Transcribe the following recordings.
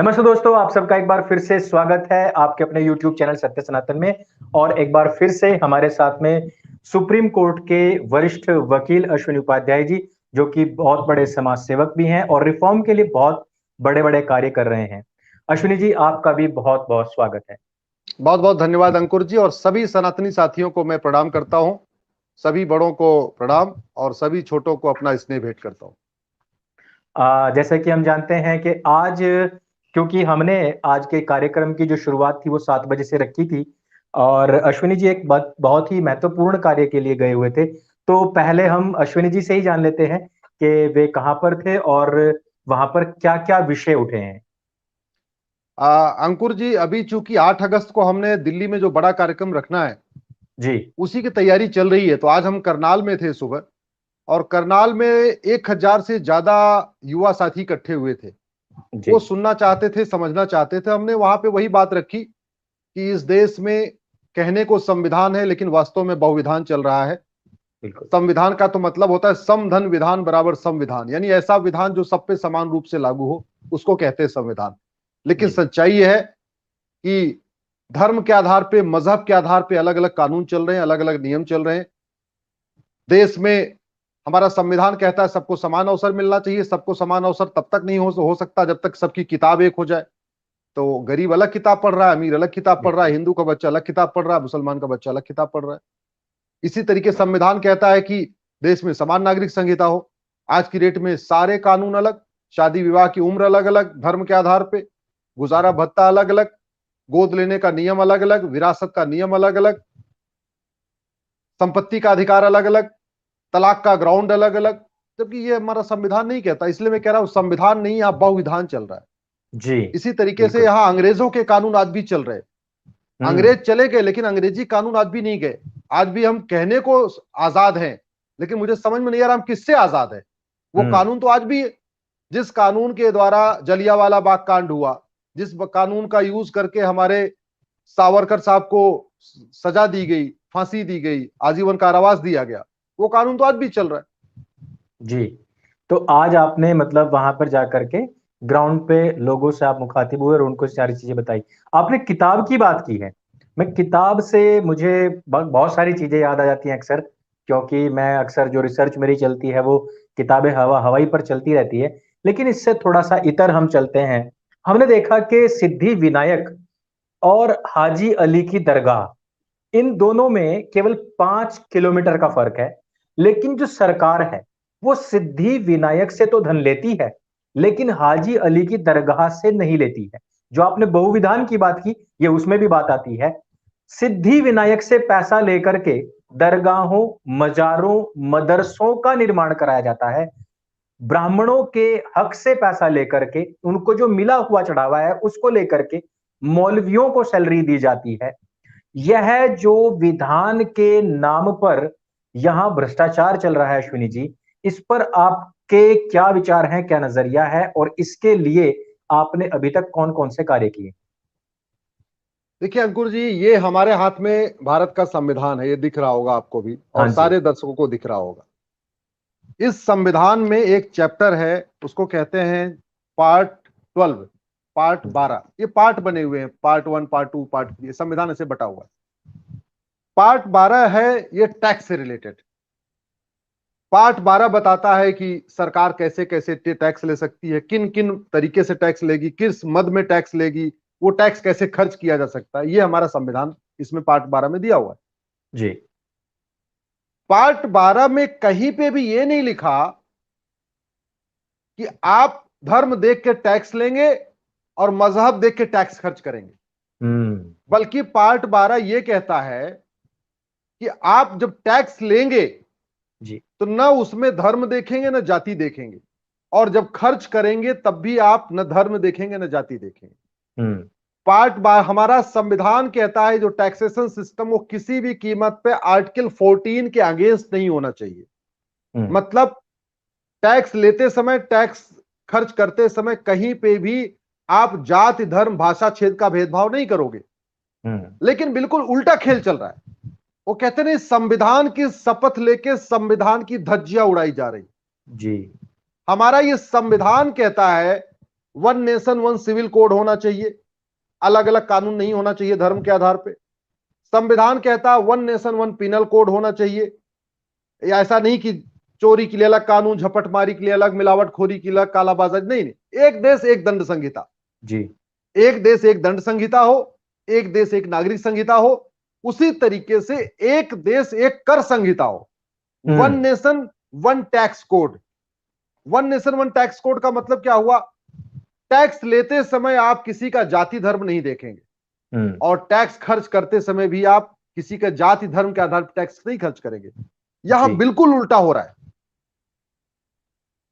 नमस्ते दोस्तों, आप सबका एक बार फिर से स्वागत है आपके अपने YouTube चैनल सत्य सनातन में। और एक बार फिर से हमारे साथ में सुप्रीम कोर्ट के वरिष्ठ वकील अश्विनी उपाध्याय जी, जो कि बहुत बड़े समाज सेवक भी हैं और रिफॉर्म के लिए बहुत बड़े-बड़े कार्य कर रहे हैं। अश्विनी जी, आपका भी बहुत-बहुत स्वागत है। बहुत बहुत धन्यवाद अंकुर जी। और सभी सनातनी साथियों को मैं प्रणाम करता हूं। सभी बड़ों को प्रणाम और सभी छोटों को अपना स्नेह भेंट करता हूं। जैसे कि हम जानते हैं कि आज, क्योंकि हमने आज के कार्यक्रम की जो शुरुआत थी वो 7 बजे से रखी थी और अश्विनी जी एक बहुत ही महत्वपूर्ण कार्य के लिए गए हुए थे। तो पहले हम अश्विनी जी से ही जान लेते हैं कि वे कहाँ पर थे और वहां पर क्या-क्या विषय उठे हैं। अंकुर जी, अभी चूंकि 8 अगस्त को हमने दिल्ली में जो बड़ा कार्यक्रम रखना है जी। उसी की तैयारी चल रही है। तो आज हम करनाल में थे सुबह, और करनाल में 1000 से ज्यादा युवा साथी इकट्ठे हुए थे। जी। वो सुनना चाहते थे, समझना चाहते थे। हमने वहां पे वही बात रखी कि इस देश में कहने को संविधान है, लेकिन वास्तव में बहुविधान चल रहा है। बिल्कुल। संविधान का तो मतलब होता है सम धन विधान बराबर संविधान, यानी ऐसा विधान जो सब पे समान रूप से लागू हो, उसको कहते हैं संविधान। लेकिन जी। सच्चाई है कि धर्म के आधार पे, मजहब के आधार पे अलग अलग कानून चल रहे हैं, अलग अलग नियम चल रहे हैं देश में। हमारा संविधान कहता है सबको समान अवसर मिलना चाहिए। सबको समान अवसर तब तक नहीं हो सकता जब तक सबकी किताब एक हो जाए। तो गरीब अलग किताब पढ़ रहा है, अमीर अलग किताब पढ़ रहा है, बिल्कुल। हिंदू का बच्चा अलग किताब पढ़ रहा है, मुसलमान का बच्चा अलग किताब पढ़ रहा है। इसी तरीके संविधान कहता है कि देश में समान नागरिक संहिता हो। आज की डेट में सारे कानून अलग, शादी विवाह की उम्र अलग अलग धर्म के आधार पे, गुजारा भत्ता अलग अलग, गोद लेने का नियम अलग अलग, विरासत का नियम अलग अलग, संपत्ति का अधिकार अलग अलग, तलाक का ग्राउंड अलग अलग। जबकि ये हमारा संविधान नहीं कहता। इसलिए मैं कह रहा हूं संविधान नहीं, यहाँ बहुविधान चल रहा है। जी। इसी तरीके से बिल्कुल। यहाँ अंग्रेजों के कानून आज भी चल रहे हैं। हम्म। अंग्रेज चले गए लेकिन अंग्रेजी कानून आज भी नहीं गए। आज भी हम कहने को आजाद हैं, लेकिन मुझे समझ में नहीं आ रहा हम किससे आजाद है। वो हम्म। कानून तो आज भी है। जिस कानून के द्वारा जलियांवाला बाग कांड हुआ, जिस कानून का यूज करके हमारे सावरकर साहब को सजा दी गई, फांसी दी गई, आजीवन कारावास दिया गया, वो कानून तो आज भी चल रहा है। जी। तो आज आपने मतलब वहां पर जाकर के ग्राउंड पे लोगों से आप मुखातिब हुए और उनको सारी चीजें बताई। आपने किताब की बात की है। मैं किताब से मुझे बहुत सारी चीजें याद आ जाती हैं अक्सर, क्योंकि मैं अक्सर जो रिसर्च मेरी चलती है वो किताबें हवाई पर चलती रहती है। लेकिन इससे थोड़ा सा इतर हम चलते हैं। हमने देखा कि सिद्धि विनायक और हाजी अली की दरगाह, इन दोनों में केवल 5 किलोमीटर का फर्क है। लेकिन जो सरकार है वो सिद्धि विनायक से तो धन लेती है, लेकिन हाजी अली की दरगाह से नहीं लेती है। जो आपने बहुविधान की बात की, ये उसमें भी बात आती है। सिद्धि विनायक से पैसा लेकर के दरगाहों, मजारों, मदरसों का निर्माण कराया जाता है। ब्राह्मणों के हक से पैसा लेकर के, उनको जो मिला हुआ चढ़ावा है उसको लेकर के मौलवियों को सैलरी दी जाती है। यह जो विधान के नाम पर यहां भ्रष्टाचार चल रहा है अश्विनी जी, इस पर आपके क्या विचार हैं, क्या नजरिया है और इसके लिए आपने अभी तक कौन कौन से कार्य किए? देखिए अंकुर जी, ये हमारे हाथ में भारत का संविधान है, ये दिख रहा होगा आपको भी हाँ और जी। सारे दर्शकों को दिख रहा होगा। इस संविधान में एक चैप्टर है, उसको कहते हैं पार्ट 12, पार्ट 12। ये पार्ट बने हुए हैं, पार्ट 1, पार्ट 2, पार्ट 3, संविधान ऐसे बटा हुआ है। पार्ट 12 है ये टैक्स से रिलेटेड। पार्ट 12 बताता है कि सरकार कैसे कैसे टैक्स ले सकती है, किन किन तरीके से टैक्स लेगी, किस मद में टैक्स लेगी, वो टैक्स कैसे खर्च किया जा सकता है। ये हमारा संविधान इसमें पार्ट 12 में दिया हुआ है। जी। पार्ट 12 में कहीं पे भी ये नहीं लिखा कि आप धर्म देख के टैक्स लेंगे और मजहब देख के टैक्स खर्च करेंगे। हम्म। बल्कि पार्ट 12 यह कहता है कि आप जब टैक्स लेंगे जी। तो न उसमें धर्म देखेंगे न जाति देखेंगे, और जब खर्च करेंगे तब भी आप न धर्म देखेंगे न जाति देखेंगे। हम्म। पार्ट 12 हमारा संविधान कहता है जो टैक्सेशन सिस्टम वो किसी भी कीमत पे आर्टिकल 14 के अगेंस्ट नहीं होना चाहिए। हम्म। मतलब टैक्स लेते समय, टैक्स खर्च करते समय कहीं पे भी आप जाति, धर्म, भाषा, क्षेत्र का भेदभाव नहीं करोगे। हम्म। लेकिन बिल्कुल उल्टा खेल चल रहा है। वो कहते नहीं, संविधान की शपथ लेके संविधान की धज्जियां उड़ाई जा रही। जी। हमारा ये संविधान कहता है one nation one civil code होना चाहिए, अलग अलग कानून नहीं होना चाहिए धर्म के आधार पे। संविधान कहता है one nation one penal code होना चाहिए, ऐसा नहीं कि चोरी के लिए अलग कानून, झपटमारी के लिए अलग, मिलावटखोरी के लिए अलग, कालाबाजारी, नहीं नहीं, एक देश एक दंड संहिता जी। एक देश एक दंड संहिता हो, एक देश एक नागरिक संहिता हो, उसी तरीके से एक देश एक कर संहिता हो। One nation one tax code. One nation one tax code का मतलब क्या हुआ? टैक्स लेते समय आप किसी का जाति धर्म नहीं देखेंगे और टैक्स खर्च करते समय भी आप किसी का जाति धर्म के आधार पर टैक्स नहीं खर्च करेंगे। यहां बिल्कुल उल्टा हो रहा है।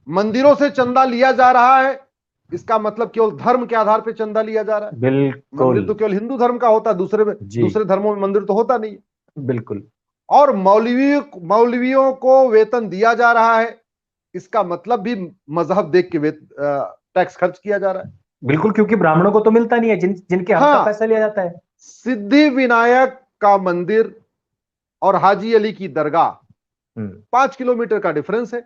मंदिरों से चंदा लिया जा रहा है, इसका मतलब केवल धर्म के आधार पर चंदा लिया जा रहा है। बिल्कुल। मंदिर तो केवल हिंदू धर्म का होता है, दूसरे धर्मों में मंदिर तो होता नहीं। बिल्कुल। और मौलवियों को वेतन दिया जा रहा है, इसका मतलब भी मजहब देख के टैक्स खर्च किया जा रहा है। बिल्कुल, क्योंकि ब्राह्मणों को तो मिलता नहीं है, जिनके हक का पैसा लिया जाता है। सिद्धि विनायक का मंदिर और हाजी अली की दरगाह 5 किलोमीटर का डिफरेंस है।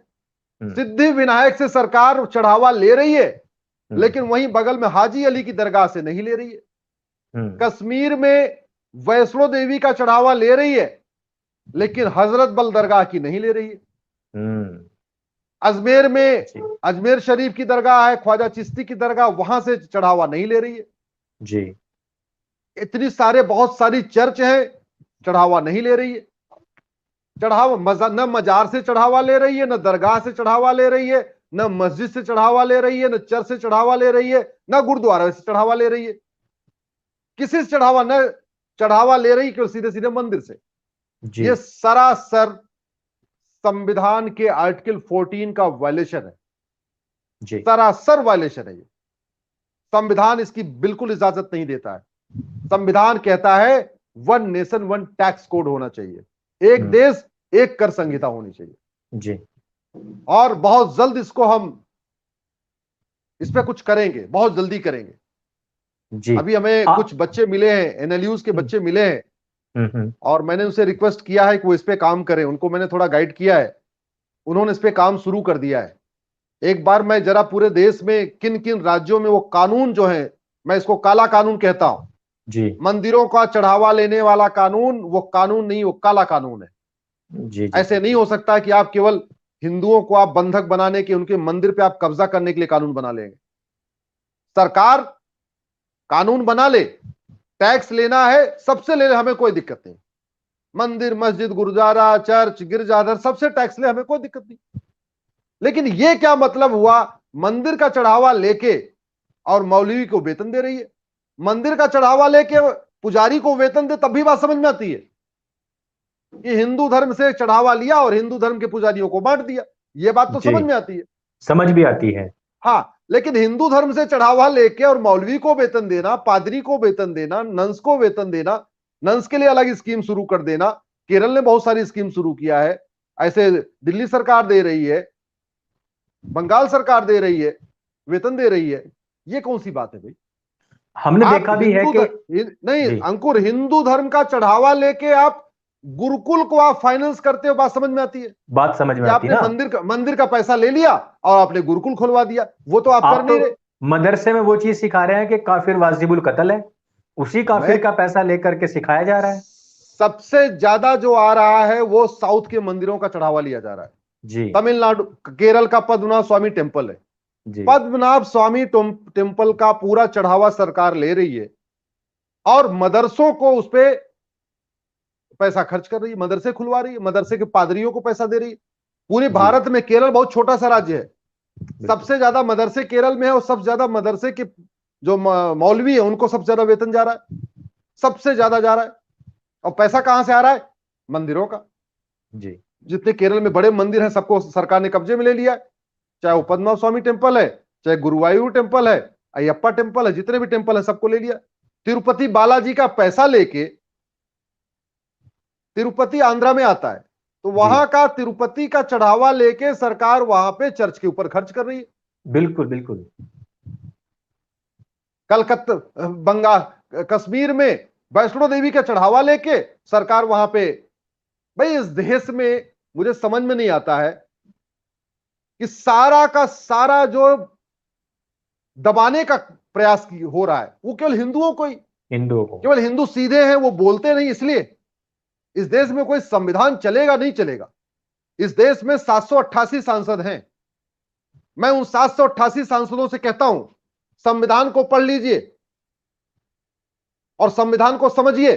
सिद्धि विनायक से सरकार चढ़ावा ले रही है, लेकिन वहीं बगल में हाजी अली की दरगाह से नहीं ले रही है। कश्मीर में वैष्णो देवी का चढ़ावा ले रही है, लेकिन हजरत बल दरगाह की नहीं ले रही है। अजमेर में अजमेर शरीफ की दरगाह है, ख्वाजा चिश्ती की दरगाह, वहां से चढ़ावा नहीं ले रही है जी। इतनी सारे बहुत सारी चर्च है, चढ़ावा नहीं ले रही है। चढ़ावा न मजार से चढ़ावा ले रही है, न दरगाह से चढ़ावा ले रही है, न मस्जिद से चढ़ावा ले रही है, न चर्च से चढ़ावा ले रही है, न गुरुद्वारा से चढ़ावा ले रही है। किसी से चढ़ावा ले रही है, सीधे सीधे मंदिर से। ये सरासर संविधान के आर्टिकल 14 का वायलेशन है जी। सरासर वायलेशन है ये। संविधान इसकी बिल्कुल इजाजत नहीं देता है। संविधान कहता है one nation one tax code होना चाहिए, एक देश एक कर संहिता होनी चाहिए जी। और बहुत जल्द इसको हम इस पे कुछ करेंगे, बहुत जल्दी करेंगे जी। अभी हमें कुछ बच्चे मिले हैं, एनएलयूज के बच्चे मिले हैं और मैंने उनसे रिक्वेस्ट किया है कि वो इस पे काम करें। उनको मैंने थोड़ा गाइड किया है, उन्होंने इस पे काम शुरू कर दिया है। एक बार मैं जरा पूरे देश में किन किन राज्यों में वो कानून जो है, मैं इसको काला कानून कहता हूं जी, मंदिरों का चढ़ावा लेने वाला कानून, वो कानून नहीं, वो काला कानून है जी। ऐसे नहीं हो सकता कि आप केवल हिंदुओं को आप बंधक बनाने के, उनके मंदिर पे आप कब्जा करने के लिए कानून बना लेंगे। सरकार कानून बना ले, टैक्स लेना है सबसे ले ले, हमें कोई दिक्कत नहीं। मंदिर मस्जिद गुरुद्वारा चर्च गिरजाघर सबसे टैक्स ले, हमें कोई दिक्कत नहीं। लेकिन यह क्या मतलब हुआ, मंदिर का चढ़ावा लेके और मौलवी को वेतन दे रही है। मंदिर का चढ़ावा लेके पुजारी को वेतन दे, तब भी बात समझ में आती है कि हिंदू धर्म से चढ़ावा लिया और हिंदू धर्म के पुजारियों को बांट दिया। यह बात तो समझ में आती है, समझ भी आती है। हाँ, लेकिन हिंदू धर्म से चढ़ावा लेके और मौलवी को वेतन देना, पादरी को वेतन देना, नंस को वेतन देना, नंस के लिए अलग स्कीम शुरू कर देना। केरल ने बहुत सारी स्कीम शुरू किया है, ऐसे दिल्ली सरकार दे रही है, बंगाल सरकार दे रही है, वेतन दे रही है। ये कौन सी बात है भाई? हमने देखा भी है कि नहीं अंकुर, हिंदू धर्म का चढ़ावा लेके आप गुरुकुल को आप फाइनेंस करते हो, बात समझ में आती है? बात समझ में आती है ना। आपने मंदिर का पैसा ले लिया और आपने गुरुकुल खुलवा दिया, वो तो आप कर नहीं रहे। मदरसे में वो चीज सिखा रहे हैं कि काफिर वाजिबुल कत्ल है, उसी काफिर का पैसा लेकर के सिखाया जा रहा है। सबसे ज्यादा जो आ रहा है वो साउथ के मंदिरों का चढ़ावा लिया जा रहा है जी। तमिलनाडु, केरल का पद्मनाभ स्वामी टेम्पल है जी। पद्मनाभ स्वामी टेम्पल का पूरा चढ़ावा सरकार ले रही है और मदरसों को उस पर पैसा खर्च कर रही है, मदरसे खुलवा रही है, मदरसे के पादरियों को पैसा दे रही है। पूरे भारत में केरल बहुत छोटा सा राज्य है, सबसे ज्यादा मदरसे केरल में है और सबसे ज्यादा मदरसे के जो मौलवी है उनको सबसे ज्यादा वेतन जा रहा है, सबसे ज्यादा जा रहा है। और पैसा कहां से आ रहा है? मंदिरों का जी। जितने केरल में बड़े मंदिर हैं सबको सरकार ने कब्जे में ले लिया, चाहे वो पद्मनाभ स्वामी टेम्पल है, चाहे गुरुवायूर टेम्पल है, अयप्पा टेम्पल है, जितने भी टेम्पल है सबको ले लिया। तिरुपति बालाजी का पैसा लेके, तिरुपति आंध्रा में आता है, तो वहां का तिरुपति का चढ़ावा लेके सरकार वहां पे चर्च के ऊपर खर्च कर रही है। बिल्कुल बिल्कुल। कलकत्ता, बंगाल, कश्मीर में वैष्णो देवी का चढ़ावा लेके सरकार वहां पे, भाई इस देश में मुझे समझ में नहीं आता है कि सारा का सारा जो दबाने का प्रयास हो रहा है, वो केवल हिंदुओं को ही, हिंदुओं को। केवल हिंदू सीधे हैं, वो बोलते नहीं, इसलिए इस देश में कोई संविधान चलेगा नहीं चलेगा। इस देश में 788 सांसद हैं। मैं उन 788 सांसदों से कहता हूं, संविधान को पढ़ लीजिए और संविधान को समझिए।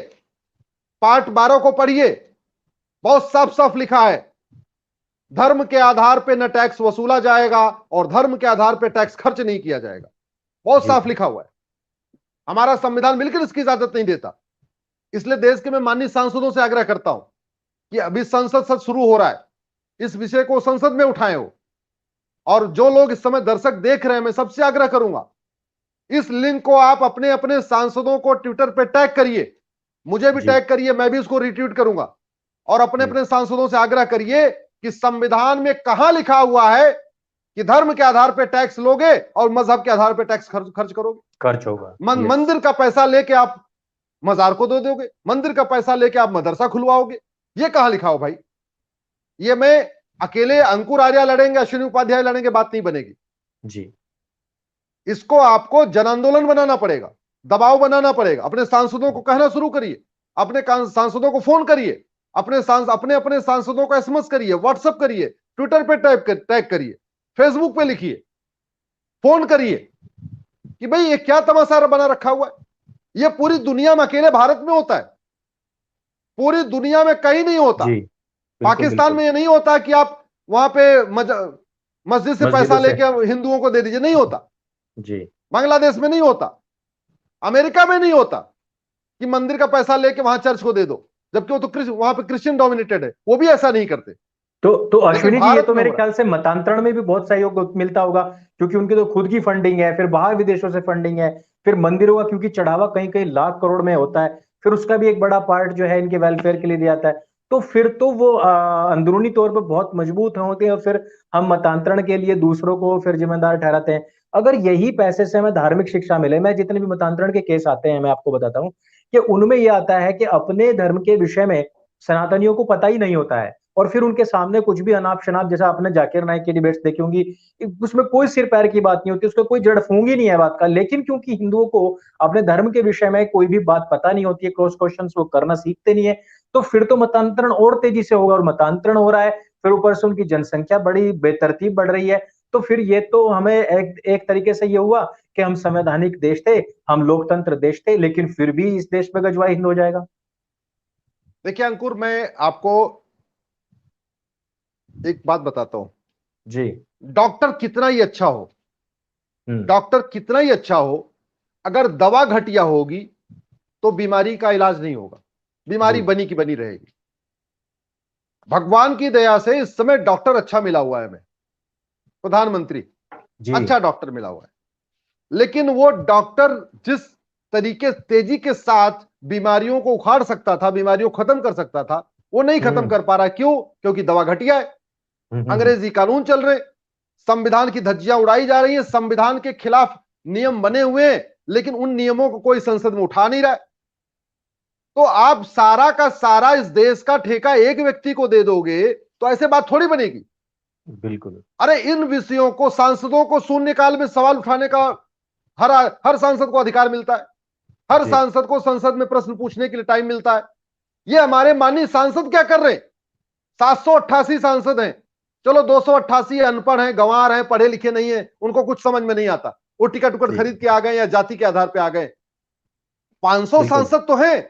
पार्ट 12 को पढ़िए, बहुत साफ साफ लिखा है, धर्म के आधार पे न टैक्स वसूला जाएगा और धर्म के आधार पे टैक्स खर्च नहीं किया जाएगा। बहुत साफ लिखा हुआ है। हमारा संविधान मिलकर इसकी इजाजत नहीं देता। इसलिए देश के मैं माननीय सांसदों से आग्रह करता हूं कि अभी संसद सत्र शुरू हो रहा है, इस विषय को संसद में उठाएं हो। और जो लोग इस समय दर्शक देख रहे हैं, मैं सबसे आग्रह करूंगा, इस लिंक को आप अपने अपने सांसदों को ट्विटर पे टैग करिए, मुझे भी टैग करिए, मैं भी उसको रिट्वीट करूंगा। और अपने अपने सांसदों से आग्रह करिए कि संविधान में कहां लिखा हुआ है कि धर्म के आधार पे टैक्स लोगे और मजहब के आधार पे टैक्स खर्च करोगे, खर्च होगा। मंदिर का पैसा लेके आप मजार को दे दोगे, मंदिर का पैसा लेके आप मदरसा खुलवाओगे, ये कहां लिखा हो भाई? ये मैं अकेले अंकुर आर्या लड़ेंगे, अश्विनी उपाध्याय लड़ेंगे, बात नहीं बनेगी जी। इसको आपको जन आंदोलन बनाना पड़ेगा, दबाव बनाना पड़ेगा। अपने सांसदों को कहना शुरू करिए, अपने सांसदों को फोन करिए, अपने अपने सांसदों को एसएमएस करिए, व्हाट्सएप करिए, ट्विटर पे टैग करिए, फेसबुक पे लिखिए, फोन करिए कि भाई ये क्या तमाशा बना रखा हुआ है। ये पूरी दुनिया में अकेले भारत में होता है, पूरी दुनिया में कहीं नहीं होता। पाकिस्तान में ये नहीं होता कि आप वहां पे मस्जिद से पैसा लेके हिंदुओं को दे दीजिए, नहीं होता जी। बांग्लादेश में नहीं होता, अमेरिका में नहीं होता कि मंदिर का पैसा लेके वहां चर्च को दे दो, जबकि वो तो वहां पे क्रिश्चियन डोमिनेटेड है, वो भी ऐसा नहीं करते। तो अश्विनी जी, ये तो मेरे ख्याल से मतांतरण में भी बहुत सहयोग मिलता होगा, क्योंकि उनकी तो खुद की फंडिंग है, फिर बाहर विदेशों से फंडिंग है, फिर मंदिरों का क्योंकि चढ़ावा कहीं कहीं लाख करोड़ में होता है, फिर उसका भी एक बड़ा पार्ट जो है इनके वेलफेयर के लिए दिया जाता है। तो फिर तो वो अंदरूनी तौर पर बहुत मजबूत होते हैं और फिर हम मतांतरण के लिए दूसरों को फिर जिम्मेदार ठहराते हैं। अगर यही पैसे से हमें धार्मिक शिक्षा मिले, मैं जितने भी मतांतरण के केस आते हैं मैं आपको बताता हूँ कि उनमें यह आता है कि अपने धर्म के विषय में सनातनियों को पता ही नहीं होता है, और फिर उनके सामने कुछ भी अनाप शनाप, जैसा आपने जाकिर नाइक की डिबेट्स देखी होंगी, उसमें कोई सिर पैर की बात नहीं होती, उसका कोई जड़ फूंग ही नहीं है बात का। लेकिन क्योंकि हिंदुओं को अपने धर्म के विषय में कोई भी बात पता नहीं होती है, क्रॉस क्वेश्चन वो करना सीखते नहीं है, तो फिर तो मतांतरण और तेजी से होगा, और मतांतरण हो रहा है, फिर ऊपर से उनकी जनसंख्या बड़ी बेतरतीब बढ़ रही है। तो फिर ये तो हमें एक तरीके से ये हुआ कि हम संवैधानिक देश थे, हम लोकतंत्र देश थे, लेकिन फिर भी इस देश में गजवा हिंद हो जाएगा। देखिए अंकुर, मैं आपको एक बात बताता हूं जी। डॉक्टर कितना ही अच्छा हो, डॉक्टर कितना ही अच्छा हो, अगर दवा घटिया होगी तो बीमारी का इलाज नहीं होगा, बीमारी बनी की बनी रहेगी। भगवान की दया से इस समय डॉक्टर अच्छा मिला हुआ है, हमें प्रधानमंत्री अच्छा डॉक्टर मिला हुआ है, लेकिन वो डॉक्टर जिस तरीके तेजी के साथ बीमारियों को उखाड़ सकता था, बीमारियों को खत्म कर सकता था, वो नहीं खत्म कर पा रहा। क्यों? क्योंकि दवा घटिया है, अंग्रेजी कानून चल रहे, संविधान की धज्जियां उड़ाई जा रही है, संविधान के खिलाफ नियम बने हुए हैं, लेकिन उन नियमों को कोई संसद में उठा नहीं रहा है। तो आप सारा का सारा इस देश का ठेका एक व्यक्ति को दे दोगे तो ऐसे बात थोड़ी बनेगी। बिल्कुल। अरे इन विषयों को सांसदों को शून्यकाल में सवाल उठाने का हर सांसद को अधिकार मिलता है, हर सांसद को संसद में प्रश्न पूछने के लिए टाइम मिलता है। ये हमारे माननीय सांसद क्या कर रहे हैं? 788 सांसद हैं, चलो 288 अनपढ़ हैं, गंवार हैं, पढ़े लिखे नहीं है, उनको कुछ समझ में नहीं आता, वो टिकट खरीद के आ गए या जाति के आधार पर आ गए। 500 सांसद तो हैं,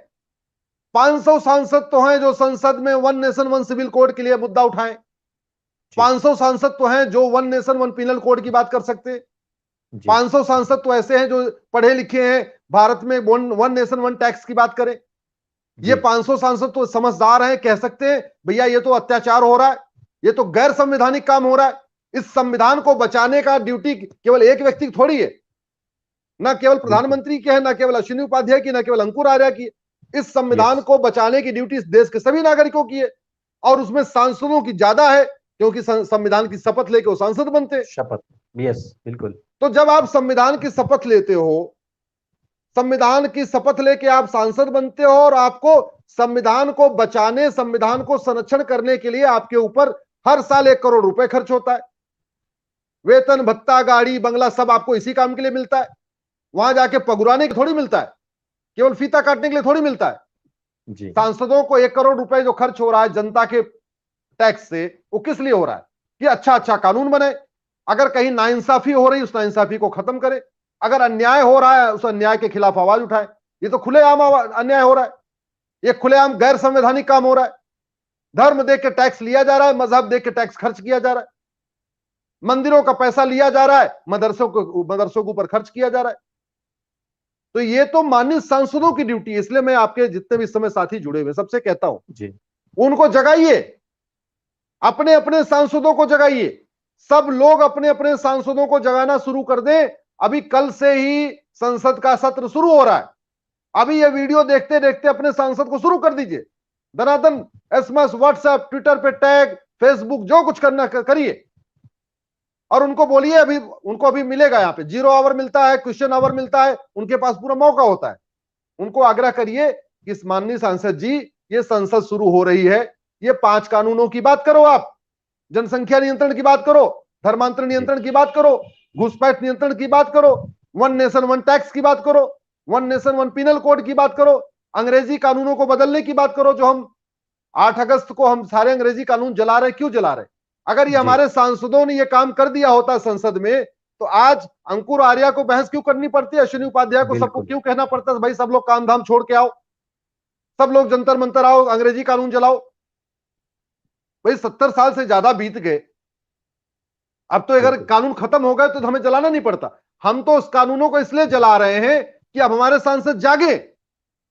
500 सांसद तो हैं जो संसद में one nation one civil code के लिए मुद्दा उठाएं। 500 सांसद तो हैं जो one nation one penal code की बात कर सकते हैं। 500 सांसद तो ऐसे हैं जो पढ़े लिखे हैं, भारत में वन नेशन वन टैक्स की बात करें। ये 500 सांसद तो समझदार हैं, कह सकते हैं भैया ये तो अत्याचार हो रहा है, ये तो गैर संवैधानिक काम हो रहा है। इस संविधान को बचाने का ड्यूटी केवल एक व्यक्ति की थोड़ी है, ना केवल प्रधानमंत्री की है, ना केवल अश्विनी उपाध्याय की, ना केवल अंकुर आर्या की। इस संविधान को बचाने की ड्यूटी इस देश के सभी नागरिकों की है, और उसमें सांसदों की ज्यादा है, क्योंकि संविधान की शपथ लेके वो सांसद बनते हैं। शपथ, यस बिल्कुल। तो जब आप संविधान की शपथ लेते हो, संविधान की शपथ लेके आप सांसद बनते हो, और आपको संविधान को बचाने, संविधान को संरक्षण करने के लिए आपके ऊपर हर साल 1 करोड़ रुपए खर्च होता है। वेतन भत्ता गाड़ी बंगला सब आपको इसी काम के लिए मिलता है। वहां जाके पगुराने के थोड़ी मिलता है, केवल फीता काटने के लिए थोड़ी मिलता है। जी सांसदों को 1 करोड़ रुपए जो खर्च हो रहा है जनता के टैक्स से, वो किस लिए हो रहा है? कि अच्छा अच्छा कानून बने, अगर कहीं नाइंसाफी हो रही उस नाइंसाफी को खत्म करे, अगर अन्याय हो रहा है उस अन्याय के खिलाफ आवाज उठाए। ये तो खुलेआम अन्याय हो रहा है, ये खुलेआम गैर संवैधानिक काम हो रहा है। धर्म देख के टैक्स लिया जा रहा है, मजहब देख के टैक्स खर्च किया जा रहा है, मंदिरों का पैसा लिया जा रहा है, मदरसों के ऊपर खर्च किया जा रहा है। तो ये तो माननीय सांसदों की ड्यूटी है। इसलिए मैं आपके जितने भी इस समय साथी जुड़े हुए सबसे कहता हूं, जी उनको जगाइए, अपने अपने सांसदों को जगाइए। सब लोग अपने अपने सांसदों को जगाना शुरू कर दें। अभी कल से ही संसद का सत्र शुरू हो रहा है। अभी ये वीडियो देखते देखते अपने सांसद को शुरू कर दीजिए। दनादन एसएमएस, व्हाट्सएप, ट्विटर पे टैग, फेसबुक, जो कुछ करना करिए। और उनको बोलिए, अभी उनको अभी मिलेगा, यहाँ पे 0 आवर मिलता है, क्वेश्चन आवर मिलता है, उनके पास पूरा मौका होता है। उनको आग्रह करिए कि माननीय सांसद जी, ये संसद शुरू हो रही है, ये 5 कानूनों की बात करो, आप जनसंख्या नियंत्रण की बात करो, धर्मांतरण नियंत्रण की बात करो, घुसपैठ नियंत्रण की बात करो, 1 नेशन 1 टैक्स की बात करो, 1 नेशन 1 पिनल कोड की बात करो, अंग्रेजी कानूनों को बदलने की बात करो। जो हम 8 अगस्त को हम सारे अंग्रेजी कानून जला रहे, क्यों जला रहे? अगर ये जी हमारे सांसदों ने ये काम कर दिया होता संसद में, तो आज अंकुर आर्या को बहस क्यों करनी पड़ती है? अश्विनी उपाध्याय को सबको बिल्कुल क्यों कहना पड़ता है भाई सब लोग काम धाम छोड़ के आओ, सब लोग जंतर मंतर आओ, अंग्रेजी कानून जलाओ? भाई 70 साल से ज्यादा बीत गए, अब तो अगर बिल्कुल कानून खत्म हो गए तो हमें जलाना नहीं पड़ता। हम तो उस कानूनों को इसलिए जला रहे हैं कि अब हमारे सांसद जागे,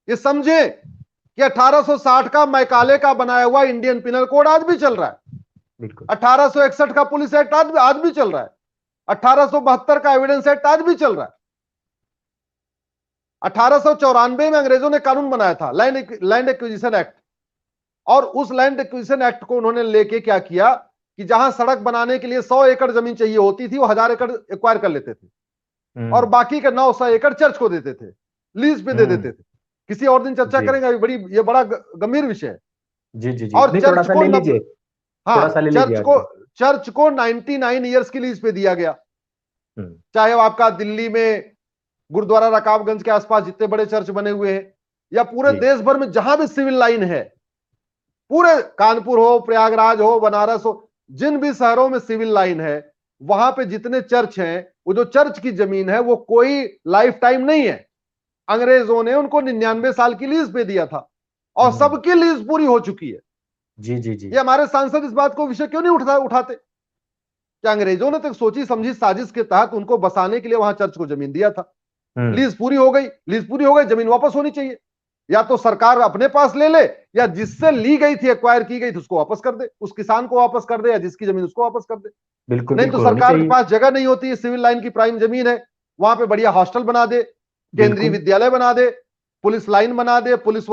ये समझे कि 1860 का मैकाले का बनाया हुआ इंडियन पिनल कोड आज भी चल रहा है, बिल्कुल 1861 का पुलिस एक्ट आज भी चल रहा है, 1872 का एविडेंस एक्ट आज भी चल रहा है। 1894 में अंग्रेजों ने कानून बनाया था, लैंड एक्विजिशन एक्ट, और उस लैंड एक्विजिशन एक्ट को उन्होंने लेके क्या किया कि जहां सड़क बनाने के लिए 100 एकड़ जमीन चाहिए होती थी, वो 1000 एकड़ एक्वायर कर लेते थे, और बाकी का 900 एकड़ चर्च को देते थे, लीज पे दे देते थे। किसी और दिन चर्चा जी करेंगे, ये बड़ा गंभीर विषय है। जी जी जी और नहीं, थोड़ा चर्च सा को ले लीजिए, थोड़ा सा हाँ, ले लीजिए आगे। चर्च को 99 ईयर्स की लीज पे दिया गया। हम्म चाहे वो आपका दिल्ली में गुरुद्वारा रकाबगंज के आसपास जितने बड़े चर्च बने हुए हैं, या पूरे जी देश भर में जहां भी सिविल लाइन है, पूरे कानपुर हो, प्रयागराज हो, बनारस हो, जिन भी शहरों में सिविल लाइन है, वहां पे जितने चर्च हैं, वो जो चर्च की जमीन है वो कोई लाइफ टाइम नहीं है। अंग्रेजों ने उनको 99 साल की लीज पे दिया था, और सबकी लीज पूरी हो चुकी है। जी जी जी ये हमारे सांसद इस बात को विषय क्यों नहीं उठाते कि अंग्रेजों ने तो सोची समझी साजिश के तहत उनको बसाने के लिए वहां चर्च को जमीन दिया था। लीज पूरी हो गई, लीज पूरी हो गई, जमीन वापस होनी चाहिए। या तो सरकार अपने पास ले ले, या जिससे ली गई थी, एक्वायर की गई थी, उसको वापस कर दे, उस किसान को वापस कर दे, या जिसकी जमीन उसको वापस कर दे। बिल्कुल नहीं तो बिल्कुल होनी सरकार के चाहिए। पास जगह नहीं होती है, सिविल लाइन की प्राइम जमीन है, वहां पे बढ़िया हॉस्टल बना दे, केंद्रीय बिल्कुल विद्यालय बना दे, पुलिस लाइन बना दे, पुलिस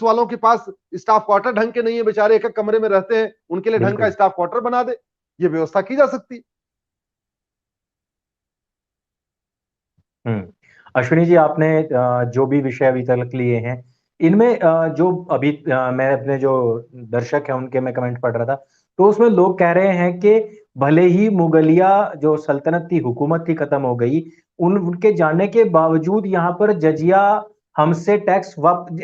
वालों के पास स्टाफ क्वार्टर ढंग के नहीं है, बेचारे एक एक कमरे में रहते हैं, उनके लिए ढंग का बिल्कुल स्टाफ क्वार्टर बना दे। ये व्यवस्था की जा सकती है। अश्विनी जी, आपने जो भी विषय अभी तक लिए हैं, इनमें जो अभी मैं अपने जो दर्शक हैं उनके मैं कमेंट पढ़ रहा था, तो उसमें लोग कह रहे हैं कि भले ही मुगलिया जो सल्तनत थी, हुकूमत थी, खत्म हो गई, उनके जाने के बावजूद यहाँ पर जजिया हमसे टैक्स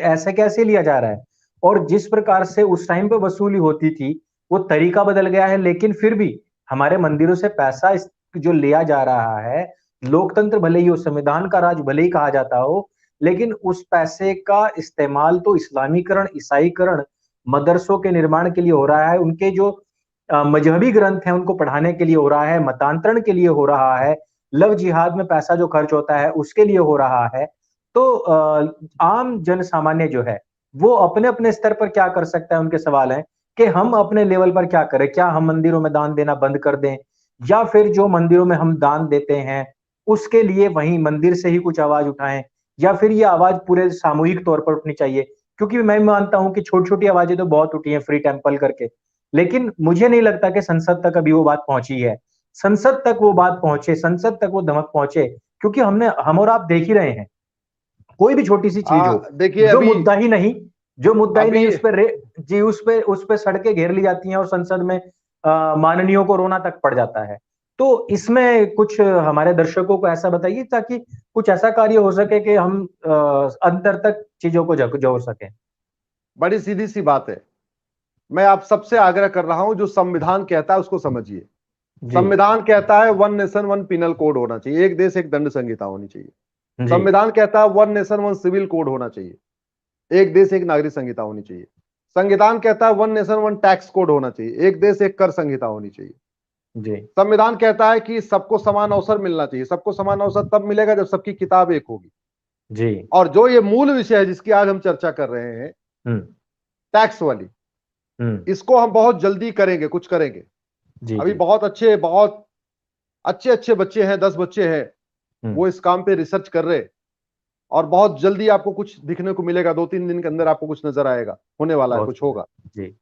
ऐसे कैसे लिया जा रहा है, और जिस प्रकार से उस टाइम पे वसूली होती थी वो तरीका बदल गया है, लेकिन फिर भी हमारे मंदिरों से पैसा जो लिया जा रहा है, लोकतंत्र भले ही हो, संविधान का राज भले ही कहा जाता हो, लेकिन उस पैसे का इस्तेमाल तो इस्लामीकरण, ईसाईकरण, मदरसों के निर्माण के लिए हो रहा है, उनके जो मजहबी ग्रंथ हैं उनको पढ़ाने के लिए हो रहा है, मतांतरण के लिए हो रहा है, लव जिहाद में पैसा जो खर्च होता है उसके लिए हो रहा है। तो आम जन सामान्य जो है वो अपने अपने स्तर पर क्या कर सकता है, उनके सवाल हैं कि हम अपने लेवल पर क्या करें, क्या हम मंदिरों में दान देना बंद कर दें, या फिर जो मंदिरों में हम दान देते हैं उसके लिए वहीं मंदिर से ही कुछ आवाज उठाएं, या फिर ये आवाज पूरे सामूहिक तौर पर उठनी चाहिए। क्योंकि मैं मानता हूं कि छोटी छोटी आवाजें तो बहुत उठी हैं फ्री टेम्पल करके, लेकिन मुझे नहीं लगता कि संसद तक अभी वो बात पहुंची है। संसद तक वो बात पहुंचे, संसद तक वो धमक पहुंचे, क्योंकि हम और आप देख ही रहे हैं, कोई भी छोटी सी चीज हो, देखिए जो मुद्दा ही नहीं, जो मुद्दा ही नहीं अभी उस पर जी उस पे सड़कें घेर ली जाती हैं, और संसद में माननीयों को रोना तक पड़ जाता है। तो इसमें कुछ हमारे दर्शकों को ऐसा बताइए ताकि कुछ ऐसा कार्य हो सके कि हम अंतर तक चीजों को जोड़ सकें। बड़ी सीधी सी बात है। मैं आप सबसे आग्रह कर रहा हूं, जो संविधान कहता है उसको समझिए। जी संविधान कहता है one nation one penal code होना चाहिए, एक देश एक दंड संहिता होनी चाहिए। जी संविधान कहता है one nation one civil code होना चाहिए, एक देश एक नागरिक संहिता होनी चाहिए। संविधान कहता है one nation one tax code होना चाहिए, एक देश एक कर संहिता होनी चाहिए। जी संविधान कहता है कि सबको समान अवसर मिलना चाहिए, सबको समान अवसर तब मिलेगा जब सबकी किताब एक होगी। जी। और जो ये मूल विषय है जिसकी आज हम चर्चा कर रहे हैं, हम्म टैक्स वाली, हम्म। इसको हम बहुत जल्दी करेंगे, कुछ करेंगे। जी अभी जी। बहुत अच्छे अच्छे बच्चे हैं, 10 बच्चे हैं, हम्म। वो इस काम पे रिसर्च कर रहे। और बहुत जल्दी आपको कुछ दिखने को मिलेगा, 2-3 दिन के अंदर आपको कुछ नजर आएगा, होने वाला है, बहुत कुछ सुंदर। होगा। जी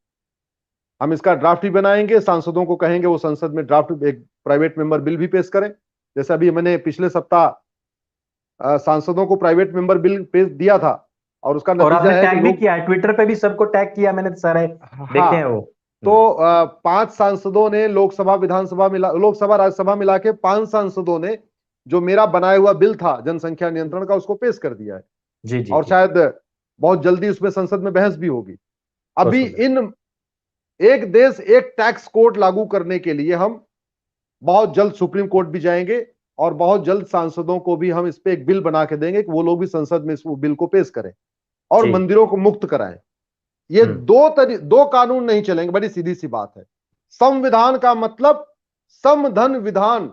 हम इसका ड्राफ्ट भी बनाएंगे, सांसदों को कहेंगे वो संसद में ड्राफ्ट एक प्राइवेट मेंबर बिल भी पेश करें। जैसे अभी मैंने पिछले सप्ताह सांसदों को प्राइवेट मेंबर बिल पेश दिया था, और उसका और नतीजा आपने है कि टैग भी लोग, किया है, ट्विटर पे भी सबको टैग किया मैंने, सारे देखे हैं हाँ, वो। तो 5 सांसदों ने, लोकसभा विधानसभा मिला, लोकसभा राज्यसभा मिला के 5 सांसदों ने जो मेरा बनाया हुआ बिल था जनसंख्या नियंत्रण का, उसको पेश कर दिया है। जी जी और जी। शायद बहुत जल्दी उसमें संसद में बहस भी होगी। बहुत अभी सुंदर। इन एक देश एक टैक्स कोड लागू करने के लिए हम बहुत जल्द सुप्रीम कोर्ट भी जाएंगे, और बहुत जल्द सांसदों को भी हम इस पे एक बिल बना के देंगे कि वो लोग भी संसद में इस बिल को पेश करें और जी। मंदिरों को मुक्त कराएं। ये हम्म दो कानून नहीं चलेंगे, बड़ी सीधी सी बात है। संविधान का मतलब समधन विधान,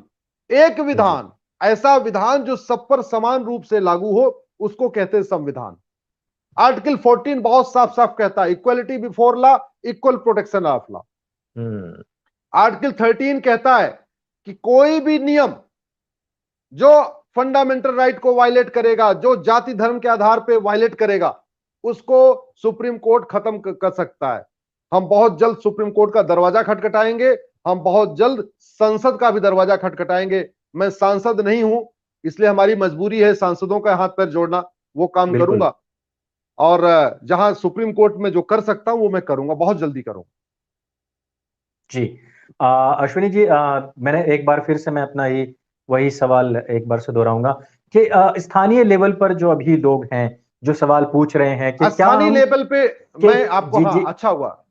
एक जी विधान, ऐसा विधान जो सब पर समान रूप से लागू हो, उसको कहते हैं संविधान। आर्टिकल 14 बहुत साफ साफ कहता है, equality before law, equal protection of law. Hmm. Article 13 कहता है कि कोई भी नियम जो फंडामेंटल राइट को वायलेट करेगा, जो जाति धर्म के आधार पर वायलेट करेगा, उसको सुप्रीम कोर्ट खत्म कर सकता है। हम बहुत जल्द सुप्रीम कोर्ट का दरवाजा खटखटाएंगे, हम बहुत जल्द संसद का भी दरवाजा खटखटाएंगे। मैं सांसद नहीं हूं, इसलिए हमारी मजबूरी है सांसदों का हाथ पैर जोड़ना, वो काम बिल्कुल। करूंगा। और जहां सुप्रीम कोर्ट में जो कर सकता हूं वो मैं करूंगा, बहुत जल्दी करूंगा। जी। अश्विनी जी, मैंने एक बार फिर से मैं अपना ही वही सवाल एक बार से दोहराऊंगा कि स्थानीय लेवल पर जो अभी लोग हैं जो सवाल पूछ रहे हैं कि क्या स्थानीय हम लेवल पे कि मैं आपको, जी हाँ जी, अच्छा हुआ।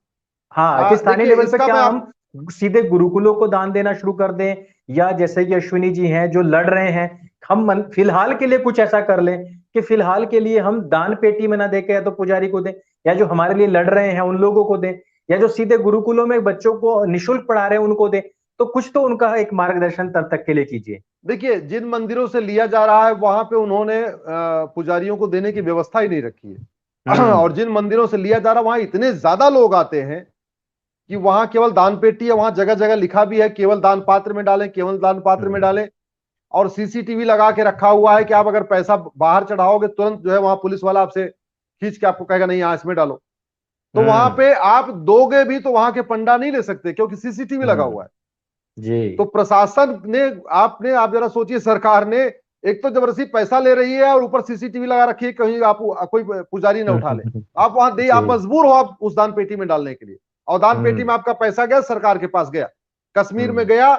हाँ, कि स्थानीय देखिए लेवल पे इसका क्या मैं हम आप, सीधे गुरुकुलों को दान देना शुरू कर दें, या जैसे कि अश्विनी जी हैं जो लड़ रहे हैं, हम फिलहाल के लिए कुछ ऐसा कर लें कि फिलहाल के लिए हम दान पेटी में ना देके या तो पुजारी को दें, या जो हमारे लिए लड़ रहे हैं उन लोगों को दें, या जो सीधे गुरुकुलों में बच्चों को निःशुल्क पढ़ा रहे हैं उनको दें। तो कुछ तो उनका एक मार्गदर्शन तब तक के लिए कीजिए। देखिए जिन मंदिरों से लिया जा रहा है वहां पे उन्होंने पुजारियों को देने की व्यवस्था ही नहीं रखी है। और हम्म जिन मंदिरों से लिया जा रहा है वहां इतने ज्यादा लोग आते हैं कि वहां केवल दान पेटी है, वहां जगह जगह लिखा भी है केवल दान पात्र में डालें, केवल दान पात्र में हम्म। डालें। और सीसीटीवी लगा के रखा हुआ है कि आप अगर पैसा बाहर चढ़ाओगे तुरंत जो है वहां पुलिस वाला आपसे खींच के आपको कहेगा नहीं यहां इसमें डालो। तो वहां हम्म पे आप दोगे भी तो वहां के पंडा नहीं ले सकते क्योंकि सीसीटीवी लगा हम्म। हुआ है। जी तो प्रशासन ने, आप जरा सोचिए, सरकार ने एक तो जबरदस्ती पैसा ले रही है और ऊपर सीसीटीवी लगा रखी है कहीं आप कोई पुजारी ना उठा ले। आप वहां दे, जी। आप मजबूर हो आप उस दान पेटी में डालने के लिए, और दान पेटी हम्म में आपका पैसा गया सरकार के पास गया, कश्मीर में हम्म गया।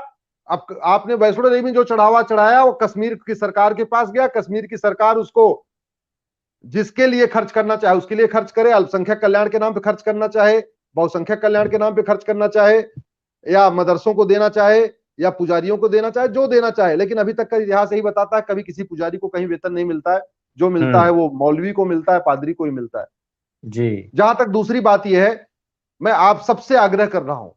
आपने वैष्णो देवी में जो चढ़ावा चढ़ाया वो कश्मीर की सरकार के पास गया, कश्मीर की सरकार उसको जिसके लिए खर्च करना चाहे उसके लिए खर्च करे, अल्पसंख्यक कल्याण के नाम पे खर्च करना चाहे, बहुसंख्यक कल्याण के नाम पे खर्च करना चाहे, या मदरसों को देना चाहे, या पुजारियों को देना चाहे, जो देना चाहे। लेकिन अभी तक का इतिहास यही बताता है कभी किसी पुजारी को कहीं वेतन नहीं मिलता है, जो मिलता है हम्म। वो मौलवी को मिलता है, पादरी को ही मिलता है। जी। जहां तक दूसरी बात यह है, मैं आप सबसे आग्रह कर रहा हूं,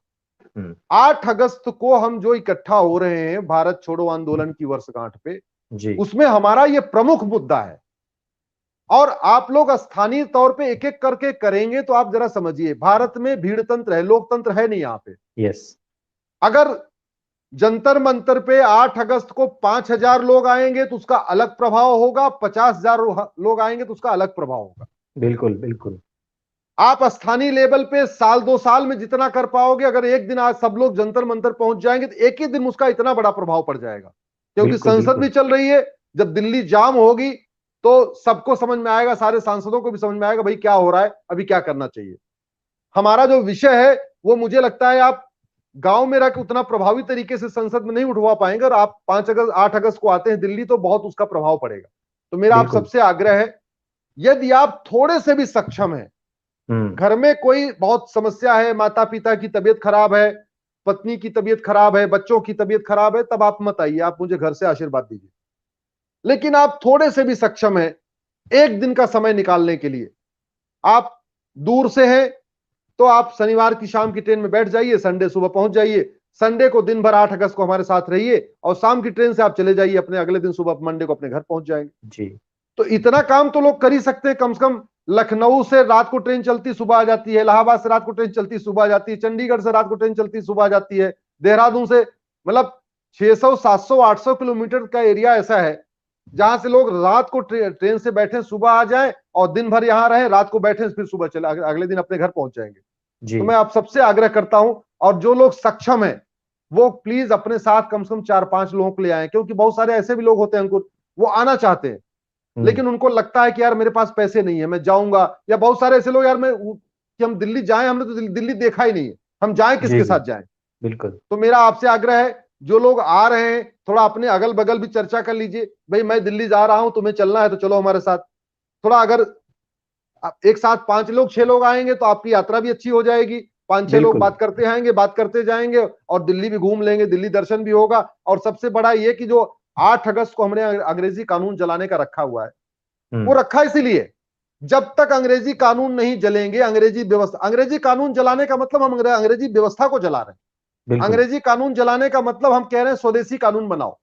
हम्म। 8 अगस्त को हम जो इकट्ठा हो रहे हैं भारत छोड़ो आंदोलन की वर्षगांठ पे, जी। उसमें हमारा यह प्रमुख मुद्दा है। और आप लोग स्थानीय तौर पे एक एक करके करेंगे तो आप जरा समझिए, भारत में भीड़ तंत्र है, लोकतंत्र है नहीं यहां पे। यस। अगर जंतर मंतर पे 8 अगस्त को 5,000 लोग आएंगे तो उसका अलग प्रभाव होगा, 50,000 लोग आएंगे तो उसका अलग प्रभाव होगा। बिल्कुल बिल्कुल। आप स्थानीय लेवल पे साल 2 साल में जितना कर पाओगे, अगर एक दिन आज सब लोग जंतर मंतर पहुंच जाएंगे तो एक ही दिन उसका इतना बड़ा प्रभाव पड़ जाएगा, क्योंकि बिल्कुल संसद भी बिल्कुल। चल रही है। जब दिल्ली जाम होगी तो सबको समझ में आएगा, सारे सांसदों को भी समझ में आएगा भाई क्या हो रहा है, अभी क्या करना चाहिए। हमारा जो विषय है वो मुझे लगता है आप गांव में रख उतना प्रभावी तरीके से संसद में नहीं उठवा पाएंगे, और आप 5 अगस्त 8 अगस्त को आते हैं दिल्ली तो बहुत उसका प्रभाव पड़ेगा। तो मेरा आप बिल्कुल। सबसे आग्रह है, यदि आप थोड़े से भी सक्षम हैं, घर में कोई बहुत समस्या है, माता पिता की तबीयत खराब है, पत्नी की तबीयत खराब है, बच्चों की तबीयत खराब है, तब आप मत आइए, आप मुझे घर से आशीर्वाद दीजिए। लेकिन आप थोड़े से भी सक्षम हैं, एक दिन का समय निकालने के लिए, आप दूर से हैं तो आप शनिवार की शाम की ट्रेन में बैठ जाइए, संडे सुबह पहुंच जाइए, संडे को दिन भर 8 अगस्त को हमारे साथ रहिए, और शाम की ट्रेन से आप चले जाइए, अपने अगले दिन सुबह मंडे को अपने घर पहुंच जाएंगे। जी। तो इतना काम तो लोग कर ही सकते हैं। कम से कम लखनऊ से रात को ट्रेन चलती सुबह आ जाती है, इलाहाबाद से रात को ट्रेन चलती सुबह आ जाती है, चंडीगढ़ से रात को ट्रेन चलती सुबह आ जाती है, देहरादून से, मतलब 600 700 800 किलोमीटर का एरिया ऐसा है जहां से लोग रात को ट्रेन से बैठे सुबह आ जाए और दिन भर यहां रहे, रात को बैठे फिर सुबह चले अगले दिन अपने घर पहुंच जाएंगे। जी। तो मैं आप सबसे आग्रह करता हूं, और जो लोग सक्षम हैं वो प्लीज अपने साथ कम से कम 4-5 लोगों को ले आए, क्योंकि बहुत सारे ऐसे भी लोग होते हैं अंकुर, वो आना चाहते हैं लेकिन उनको लगता है कि यार मेरे पास पैसे नहीं है, मैं जाऊंगा, या बहुत सारे ऐसे लोग, यार मैं कि हम दिल्ली जाएं, हमने तो दिल्ली देखा ही नहीं है, हम जाएं जी किसके जी। साथ जाएं। बिल्कुल। तो मेरा आपसे आग्रह है, जो लोग आ रहे हैं थोड़ा अपने अगल बगल भी चर्चा कर लीजिए, भाई मैं दिल्ली जा रहा हूं, तुम्हें चलना है तो चलो हमारे साथ। थोड़ा अगर एक साथ 5 लोग 6 लोग आएंगे तो आपकी यात्रा भी अच्छी हो जाएगी, 5-6 लोग बिल्कुल। बात करते आएंगे, बात करते जाएंगे, और दिल्ली भी घूम लेंगे, दिल्ली दर्शन भी होगा। और सबसे बड़ा ये कि जो 8 अगस्त को हमने अंग्रेजी कानून जलाने का रखा हुआ है, वो रखा इसीलिए, जब तक अंग्रेजी कानून नहीं जलेंगे, अंग्रेजी व्यवस्था, अंग्रेजी कानून जलाने का मतलब हम अंग्रेजी व्यवस्था को जला रहे हैं। बिल्कुल। अंग्रेजी कानून जलाने का मतलब हम कह रहे हैं स्वदेशी कानून बनाओ।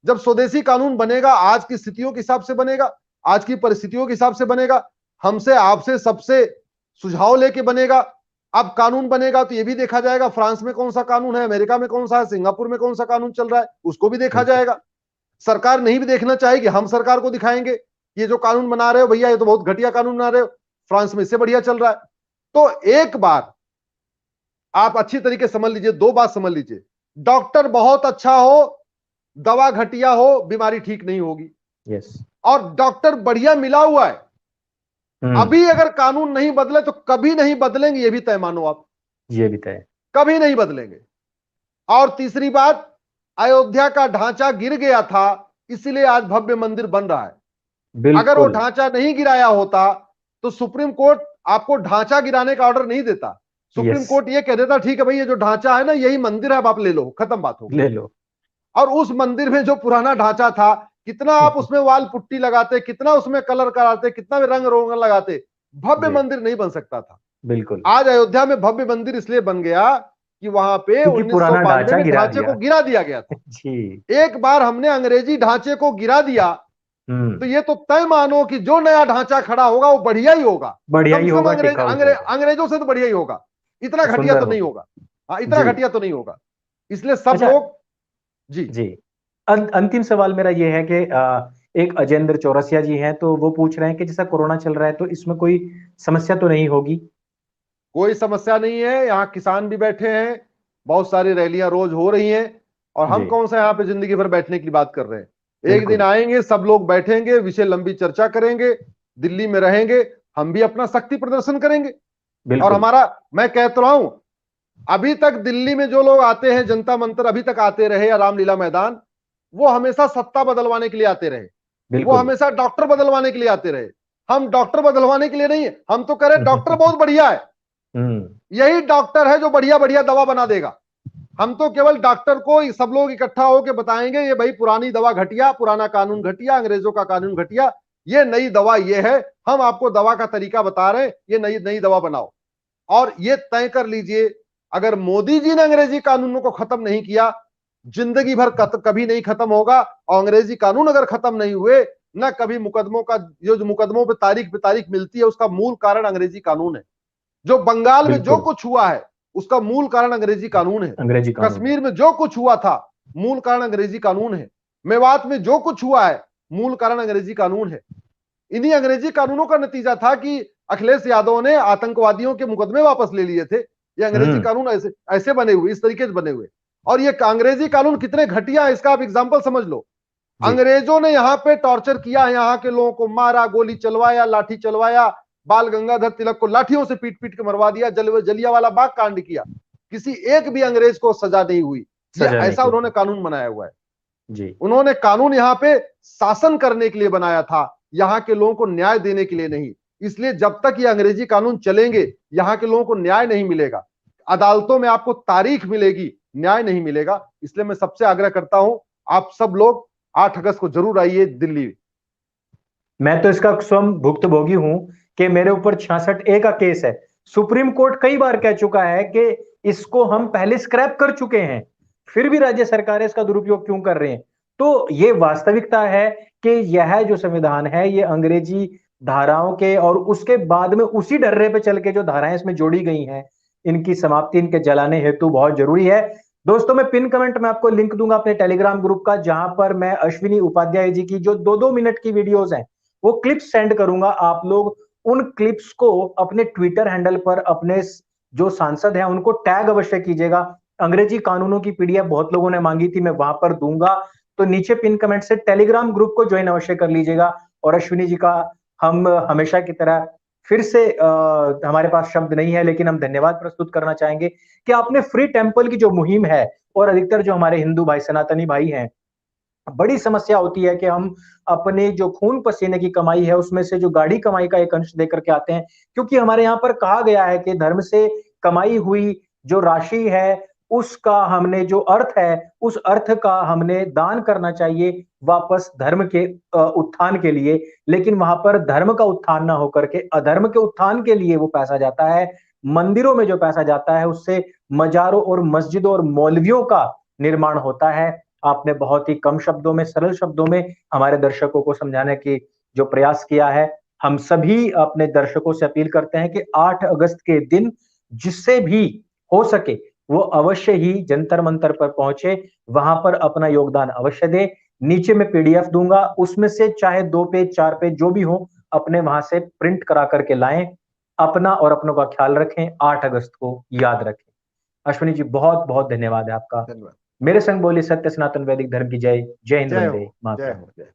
जब स्वदेशी कानून बनेगा, आज की स्थितियों के हिसाब से बनेगा, आज की परिस्थितियों के हिसाब से बनेगा, हमसे आपसे सबसे सुझाव लेके बनेगा। अब कानून बनेगा तो यह भी देखा जाएगा फ्रांस में कौन सा कानून है, अमेरिका में कौन सा है, सिंगापुर में कौन सा कानून चल रहा है, उसको भी देखा बिल्कुल। जाएगा। सरकार नहीं भी देखना चाहेगी, हम सरकार को दिखाएंगे, ये जो कानून बना रहे हो भैया, ये तो बहुत घटिया कानून बना रहे हो, फ्रांस में इससे बढ़िया चल रहा है। तो एक बार आप अच्छी तरीके समझ लीजिए, 2 बात समझ लीजिए, डॉक्टर बहुत अच्छा हो, दवा घटिया हो, बीमारी ठीक नहीं होगी। यस। और डॉक्टर बढ़िया मिला हुआ है, अभी अगर कानून नहीं बदले तो कभी नहीं बदलेंगे, ये भी तय मानो आप, ये भी तय। कभी नहीं बदलेंगे। और तीसरी बात, अयोध्या का ढांचा गिर गया था, इसलिए आज भव्य मंदिर बन रहा है। अगर वो बिल्कुल। ढांचा नहीं गिराया होता तो सुप्रीम कोर्ट आपको ढांचा गिराने का ऑर्डर नहीं देता। Supreme yes. कोर्ट ये कह देता ठीक है भाई, ये जो ढांचा है ना, यही मंदिर है, अब आप ले लो, खत्म बात हो गई। ले लो। और उस मंदिर में जो पुराना ढांचा था, कितना आप उसमें वाल पुट्टी लगाते, कितना उसमें कलर कराते, कितना रंग रोगन लगाते, भव्य जी। मंदिर नहीं बन सकता था। बिल्कुल। आज अयोध्या में भव्य मंदिर इसलिए बन गया कि वहां पे क्योंकि पुराना 1992 ढांचा में गिरा ढांचे दिया। को गिरा दिया गया था। जी। एक बार हमने अंग्रेजी ढांचे को गिरा दिया तो ये तो तय मानो कि जो नया ढांचा खड़ा होगा वो बढ़िया ही होगा, बढ़िया कम ही से कम होगा, टिकाऊ होगा। अंग्रेजों से तो बढ़िया ही होगा, इतना घटिया सुंदर तो नहीं होगा। होगा। हाँ, इतना जी। घटिया तो नहीं होगा। इसलिए सब अच्छा। लोग, जी जी। अंतिम सवाल मेरा ये है कि एक अजेंद्र चौरसिया जी हैं, तो वो पूछ रहे हैं कि जैसा कोरोना चल रहा है तो इसमें कोई समस्या तो नहीं होगी? कोई समस्या नहीं है, यहाँ किसान भी बैठे हैं, बहुत सारी रैलियां रोज हो रही हैं, और हम जी। कौन सा यहाँ पे जिंदगी भर बैठने की बात कर रहे हैं। एक दिन बिल्कुल। आएंगे, सब लोग बैठेंगे, विषय लंबी चर्चा करेंगे, दिल्ली में रहेंगे, हम भी अपना शक्ति प्रदर्शन करेंगे। और बिल्कुल। हमारा, मैं कहता रहा हूं, अभी तक दिल्ली में जो लोग आते हैं, जनता मंत्र अभी तक आते रहे या रामलीला मैदान, वो हमेशा सत्ता बदलवाने के लिए आते रहे, वो बिल्कुल। हमेशा डॉक्टर बदलवाने के लिए आते रहे। हम डॉक्टर बदलवाने के लिए नहीं, हम तो कह रहे डॉक्टर बहुत बढ़िया है, हम्म। यही डॉक्टर है जो बढ़िया बढ़िया दवा बना देगा। हम तो केवल डॉक्टर को सब लोग इकट्ठा होकर बताएंगे, ये भाई पुरानी दवा घटिया, पुराना कानून घटिया, अंग्रेजों का कानून घटिया, ये नई दवा ये है, हम आपको दवा का तरीका बता रहे हैं, ये नई नई दवा बनाओ। और ये तय कर लीजिए, अगर मोदी जी ने अंग्रेजी कानूनों को खत्म नहीं किया, जिंदगी भर कभी नहीं खत्म होगा। और अंग्रेजी कानून अगर खत्म नहीं हुए, ना कभी मुकदमों का, जो मुकदमों पे तारीख मिलती है, उसका मूल कारण अंग्रेजी कानून है। जो बंगाल में जो बिल्कुल। कुछ हुआ है उसका मूल कारण अंग्रेजी कानून है। अंग्रेजी कानून है। कश्मीर में जो कुछ हुआ था, मूल कारण अंग्रेजी कानून है। मेवात में जो कुछ हुआ है, मूल कारण अंग्रेजी कानून है। इन्हीं अंग्रेजी कानूनों का नतीजा था कि अखिलेश यादव ने आतंकवादियों के मुकदमे वापस ले लिए थे। ये अंग्रेजी कानून ऐसे ऐसे बने हुए, इस तरीके से बने हुए। और ये अंग्रेजी कानून कितने घटिया है, इसका आप एग्जाम्पल समझ लो। जी। अंग्रेजों ने यहाँ पे टॉर्चर किया, यहाँ के लोगों को मारा, गोली चलवाया, लाठी चलवाया, बाल गंगाधर तिलक को लाठियों से पीट पीट के मरवा दिया, जलियांवाला बाग कांड किया। किसी एक भी अंग्रेज को सजा नहीं हुई। ये सजा नहीं ऐसा की। उन्होंने कानून बनाया हुआ है। जी। उन्होंने कानून यहाँ पे शासन करने के लिए बनाया था, यहाँ के लोगों को न्याय देने के लिए नहीं। इसलिए जब तक ये अंग्रेजी कानून चलेंगे, यहाँ के लोगों को न्याय नहीं मिलेगा, अदालतों में आपको तारीख मिलेगी, न्याय नहीं मिलेगा। इसलिए मैं सबसे आग्रह करता हूं, आप सब लोग 8 अगस्त को जरूर आइए दिल्ली। मैं तो इसका स्वयं भुक्तभोगी हूं कि मेरे ऊपर 66A का केस है। सुप्रीम कोर्ट कई बार कह चुका है कि इसको हम पहले स्क्रैप कर चुके हैं, फिर भी राज्य सरकारें इसका दुरुपयोग क्यों कर रहे हैं? तो ये वास्तविकता है कि यह जो संविधान है ये अंग्रेजी धाराओं के और उसके बाद में उसी डर्रे पे चल के जो धाराएं इसमें जोड़ी गई हैं, इनकी समाप्ति इनके जलाने हेतु बहुत जरूरी है। दोस्तों, मैं पिन कमेंट में आपको लिंक दूंगा अपने टेलीग्राम ग्रुप का, जहां पर मैं अश्विनी उपाध्याय जी की जो 2-2 मिनट की वीडियोस हैं वो क्लिप्स सेंड करूंगा। आप लोग उन क्लिप्स को अपने ट्विटर हैंडल पर अपने जो सांसद हैं उनको टैग अवश्य कीजिएगा। अंग्रेजी कानूनों की पीडीएफ बहुत लोगों ने मांगी थी, मैं वहां पर दूंगा, तो नीचे पिन कमेंट से टेलीग्राम ग्रुप को ज्वाइन अवश्य कर लीजिएगा। और अश्विनी जी का हम हमेशा की तरह फिर से हमारे पास शब्द नहीं है, लेकिन हम धन्यवाद प्रस्तुत करना चाहेंगे कि आपने फ्री टेम्पल की जो मुहिम है, और अधिकतर जो हमारे हिंदू भाई सनातनी भाई हैं, बड़ी समस्या होती है कि हम अपने जो खून पसीने की कमाई है उसमें से जो गाढ़ी कमाई का एक अंश देकर के आते हैं, क्योंकि हमारे यहाँ पर कहा गया है कि धर्म से कमाई हुई जो राशि है उसका हमने जो अर्थ है उस अर्थ का हमने दान करना चाहिए वापस धर्म के उत्थान के लिए। लेकिन वहां पर धर्म का उत्थान ना होकर के अधर्म के उत्थान के लिए वो पैसा जाता है। मंदिरों में जो पैसा जाता है उससे मजारों और मस्जिदों और मौलवियों का निर्माण होता है। आपने बहुत ही कम शब्दों में, सरल शब्दों में हमारे दर्शकों को समझाने की जो प्रयास किया है। हम सभी अपने दर्शकों से अपील करते हैं कि 8 अगस्त के दिन जिससे भी हो सके वो अवश्य ही जंतर मंतर पर पहुंचे, वहां पर अपना योगदान अवश्य दे। नीचे में पीडीएफ दूंगा, उसमें से चाहे 2 पेज 4 पेज जो भी हो अपने वहां से प्रिंट करा करके लाएं। अपना और अपनों का ख्याल रखें, 8 अगस्त को याद रखें। अश्विनी जी, बहुत बहुत धन्यवाद है आपका। धन्यवाद। मेरे संग बोली सत्य सनातन वैदिक धर्म की जय। जय हिंद, जय वंदे हो, जय मातरम। हो, जय।